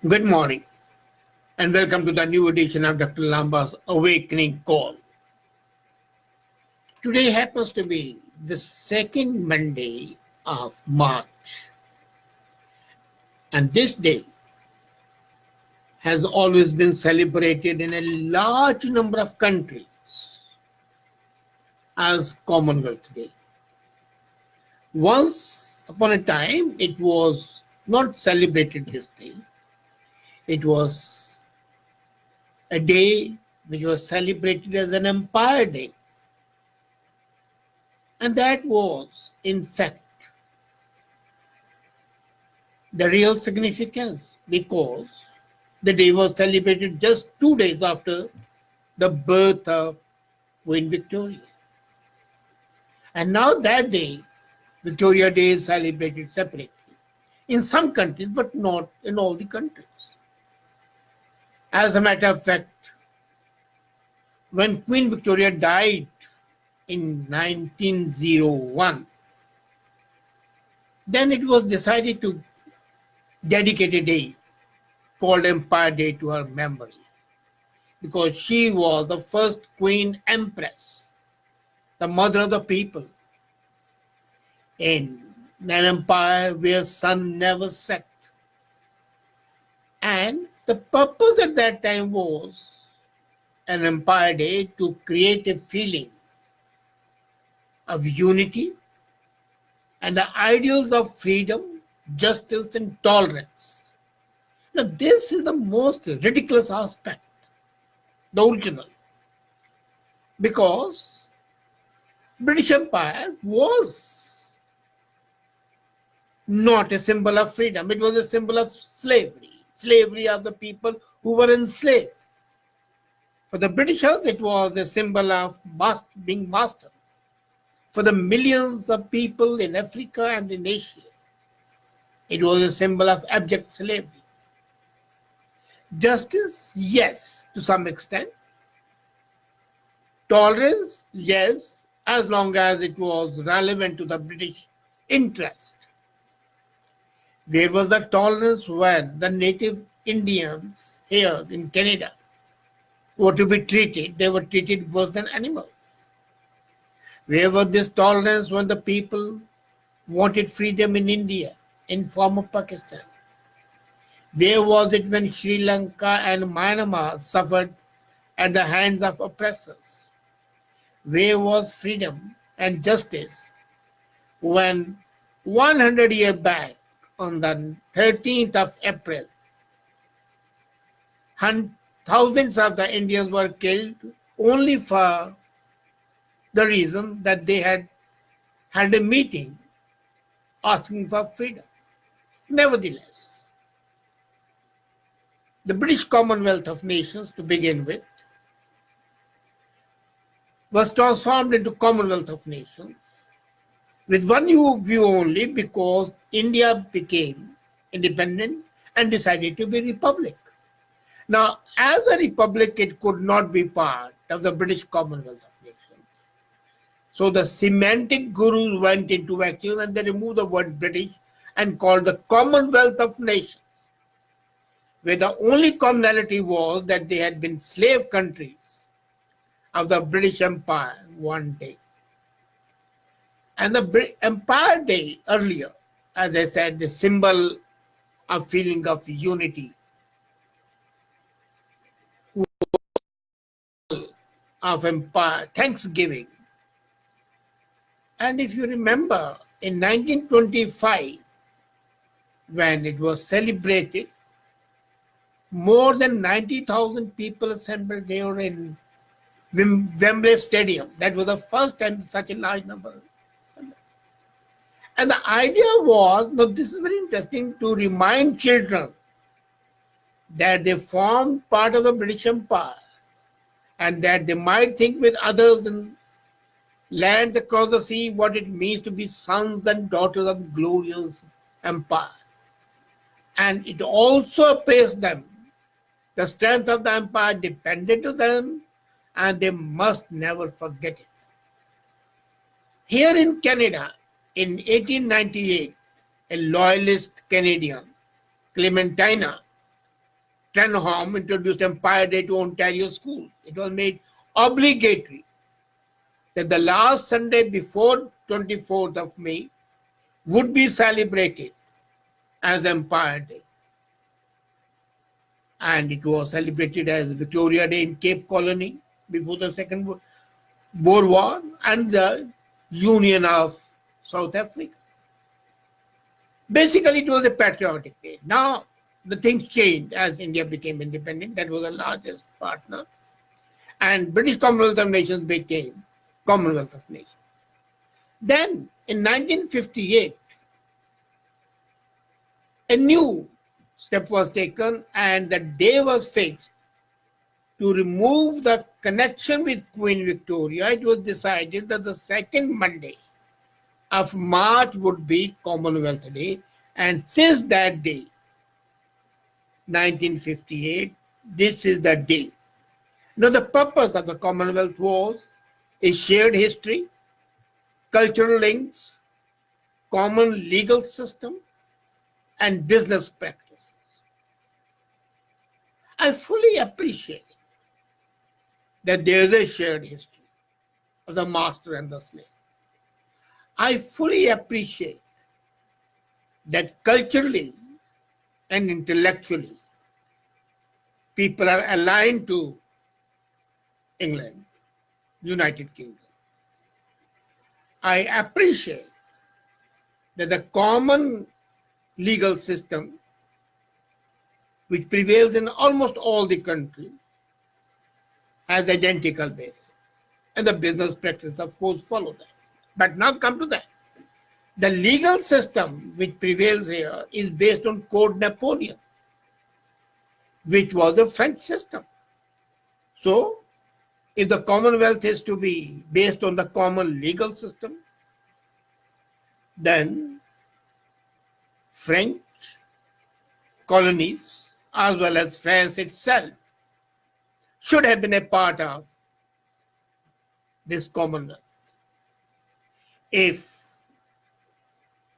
Good morning and welcome to the new edition of Dr. Lamba's Awakening Call. Today happens to be the second Monday of March, and this day has always been celebrated in a large number of countries as Commonwealth Day. Once upon a time, it was not celebrated this day. It was a day which was celebrated as an Empire Day. And that was, in fact, the real significance, because the day was celebrated just 2 days after the birth of Queen Victoria. And now that day, Victoria Day, is celebrated separately in some countries, but not in all the countries. As a matter of fact, when Queen Victoria died in 1901, then it was decided to dedicate a day called Empire Day to her memory, because she was the first Queen Empress, the mother of the people, in an empire where sun never set. And the purpose at that time was an Empire Day to create a feeling of unity and the ideals of freedom, justice, and tolerance. Now, this is the most ridiculous aspect, the original, because British Empire was not a symbol of freedom. It was a symbol of slavery of the people who were enslaved. For the Britishers, it was a symbol of being master. For the millions of people in Africa and in Asia, it was a symbol of abject slavery. Justice, yes, to some extent. Tolerance, yes, as long as it was relevant to the British interest. There was the tolerance when the native Indians here in Canada were to be treated, they were treated worse than animals. Where was this tolerance when the people wanted freedom in India, in former Pakistan? Where was it when Sri Lanka and Myanmar suffered at the hands of oppressors? Where was freedom and justice when 100 years back, on the 13th of April, thousands of the Indians were killed only for the reason that they had held a meeting asking for freedom? Nevertheless, the British Commonwealth of Nations, to begin with, was transformed into Commonwealth of Nations with one new view only, because India became independent and decided to be a republic. Now, as a republic, it could not be part of the British Commonwealth of Nations. So the semantic gurus went into action and they removed the word British and called the Commonwealth of Nations, where the only commonality was that they had been slave countries of the British Empire one day. And the Empire Day earlier, as I said, the symbol of feeling of unity, of empire, Thanksgiving. And if you remember, in 1925, when it was celebrated, more than 90,000 people assembled there in Wembley Stadium. That was the first time such a large number. And the idea was, now this is very interesting, to remind children that they formed part of the British Empire and that they might think with others in lands across the sea what it means to be sons and daughters of glorious empire. And it also praised them. The strength of the empire depended on them, and they must never forget it. Here in Canada, in 1898, a loyalist Canadian, Clementina, Trenholm introduced Empire Day to Ontario schools. It was made obligatory that the last Sunday before 24th of May would be celebrated as Empire Day. And it was celebrated as Victoria Day in Cape Colony before the Second Boer War and the Union of South Africa. Basically, it was a patriotic day. Now, the things changed as India became independent. That was the largest partner. And British Commonwealth of Nations became Commonwealth of Nations. Then, in 1958, a new step was taken and the day was fixed to remove the connection with Queen Victoria. It was decided that the second Monday of March would be Commonwealth Day, and since that day, 1958, this is the day. Now, the purpose of the Commonwealth was a shared history, cultural links, common legal system, and business practices. I fully appreciate that there is a shared history of the master and the slave. I fully appreciate that culturally and intellectually people are aligned to England, United Kingdom. I appreciate that the common legal system which prevails in almost all the countries has identical basis. And the business practice, of course, follow that. But now come to that. The legal system which prevails here is based on Code Napoleon, which was a French system. So, if the Commonwealth is to be based on the common legal system, then French colonies, as well as France itself, should have been a part of this Commonwealth. If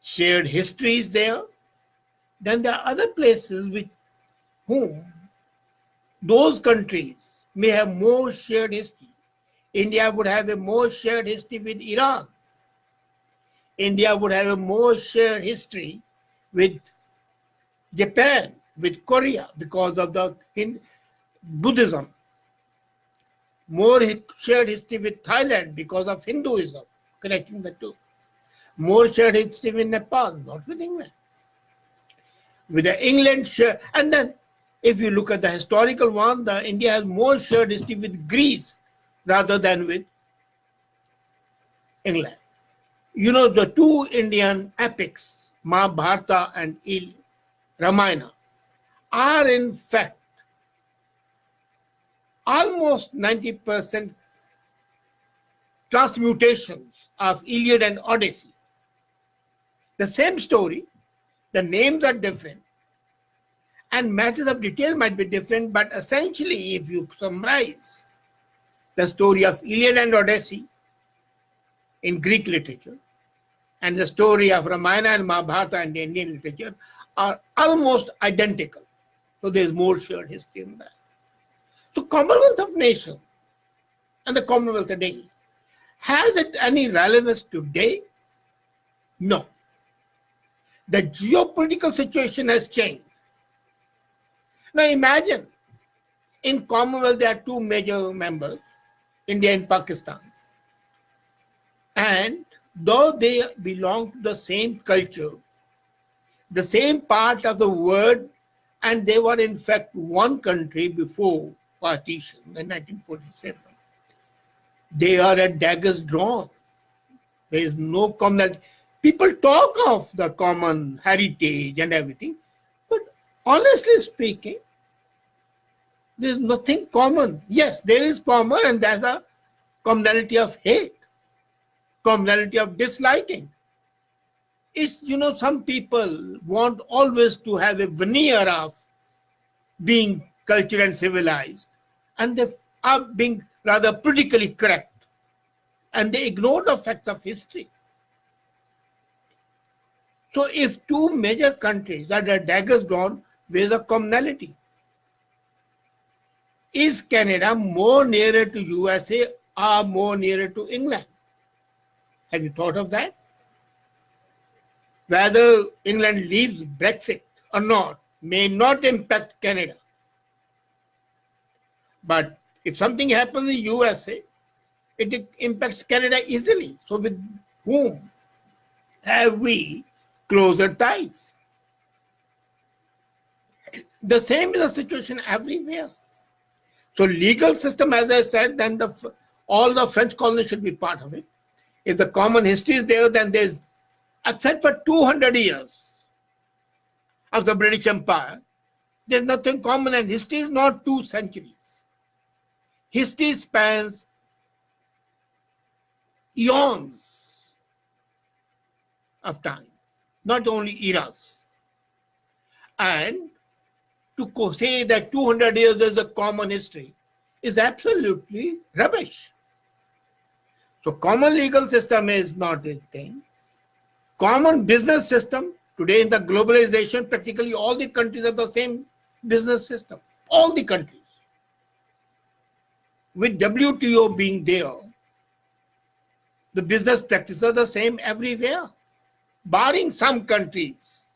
shared history is there, then there are other places with whom those countries may have more shared history. India would have a more shared history with Iran. India would have a more shared history with Japan, with Korea, because of the Buddhism. More shared history with Thailand because of Hinduism, connecting the two. More shared history with Nepal, not with England. With the England share, and then if you look at the historical one, India has more shared history with Greece rather than with England. You know, the two Indian epics, Mahabharata and Ramayana, are in fact almost 90% transmutations of Iliad and Odyssey. The same story, the names are different, and matters of detail might be different, but essentially, if you summarize the story of Iliad and Odyssey in Greek literature, and the story of Ramayana and Mahabharata in Indian literature are almost identical. So there is more shared history in that. So Commonwealth of Nations and the Commonwealth today, has it any relevance today? No. The geopolitical situation has changed. Now imagine, in Commonwealth there are two major members, India and Pakistan. And though they belong to the same culture, the same part of the world, and they were in fact one country before partition in 1947, they are at daggers drawn. There is no common. People talk of the common heritage and everything, but honestly speaking, there is nothing common. Yes, there is common, and there's a commonality of hate, commonality of disliking. It's, you know, some people want always to have a veneer of being cultured and civilized, and they are being rather politically correct, and they ignore the facts of history. So if two major countries are at daggers drawn, where's the commonality? is Canada more nearer to USA or more nearer to England? Have you thought of that? Whether England leaves Brexit or not may not impact Canada. But if something happens in USA, it impacts Canada easily. So with whom have we closer ties? The same is the situation everywhere. So legal system, as I said, then all the French colonies should be part of it. If the common history is there, then there's, except for 200 years of the British Empire, there's nothing common, and history is not 2 centuries. History spans eons of time, not only eras. And to say that 200 years is a common history is absolutely rubbish. So common legal system is not a thing. Common business system, today in the globalization, practically all the countries have the same business system. All the countries. With WTO being there, the business practices are the same everywhere, barring some countries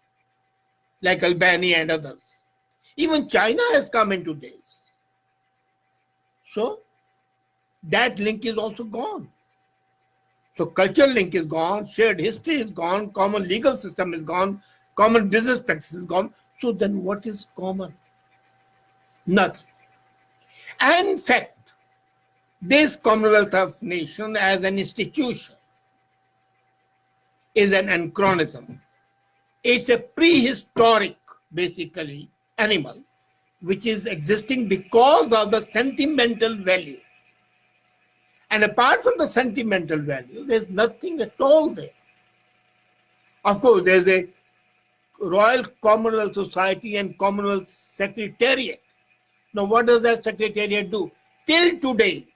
like Albania and others. Even China has come into this. So that link is also gone. So cultural link is gone, shared history is gone, common legal system is gone, common business practice is gone. So then what is common? Nothing. And in fact, this Commonwealth of Nations as an institution is an anachronism. It's a prehistoric, basically, animal, which is existing because of the sentimental value. And apart from the sentimental value, there's nothing at all there. Of course, there's a Royal Commonwealth Society and Commonwealth Secretariat. Now, what does that Secretariat do? Till today,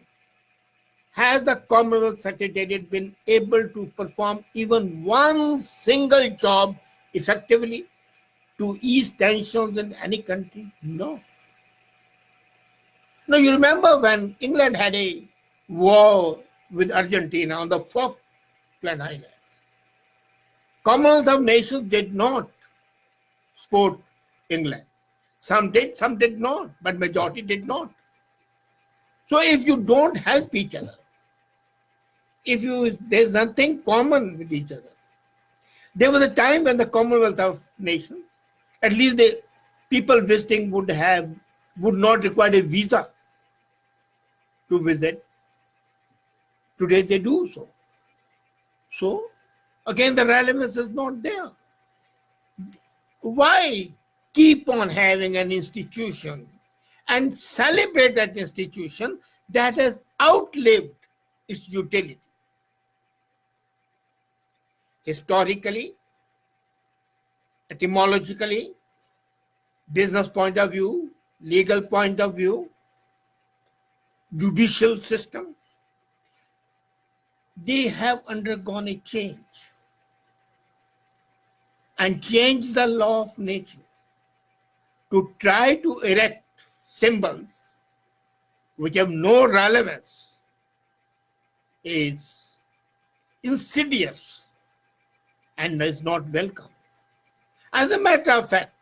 has the Commonwealth Secretariat been able to perform even one single job effectively to ease tensions in any country? No. Now, you remember when England had a war with Argentina on the Falkland Islands. Commonwealth of Nations did not support England. Some did not, but majority did not. So if you don't help each other, there's nothing common with each other. There was a time when the Commonwealth of Nations, at least the people visiting would not require a visa to visit. Today they do so. So again, the relevance is not there. Why keep on having an institution and celebrate that institution that has outlived its utility? Historically, etymologically, business point of view, legal point of view, judicial system, they have undergone a change. And change the law of nature to try to erect symbols which have no relevance is insidious and is not welcome. As a matter of fact,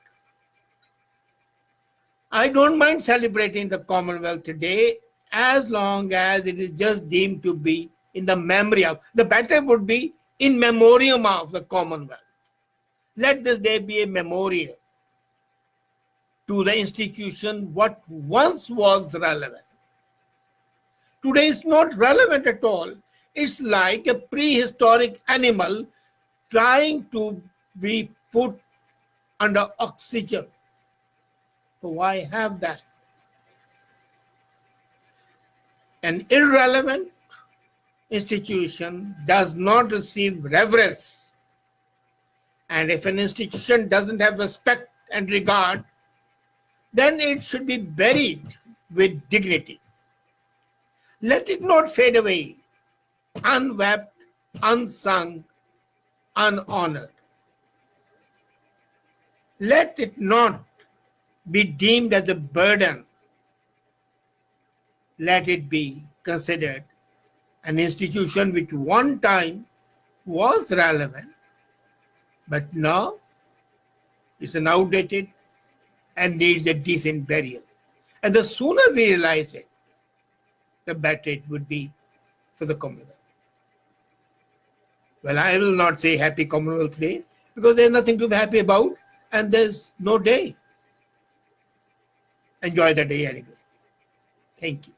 I don't mind celebrating the Commonwealth today as long as it is just deemed to be in the memory of. The better would be in memoriam of the Commonwealth. Let this day be a memorial to the institution what once was relevant. Today is not relevant at all. It's like a prehistoric animal trying to be put under oxygen. So why have that? An irrelevant institution does not receive reverence. And if an institution doesn't have respect and regard, then it should be buried with dignity. Let it not fade away, unwept, unsung, unhonored. Let it not be deemed as a burden let it be considered an institution which one time was relevant, but now it's an outdated and needs a decent burial. And the sooner we realize it, the better it would be for the Commonwealth. Well, I will not say Happy Commonwealth Day because there's nothing to be happy about and there's no day. Enjoy the day anyway. Thank you.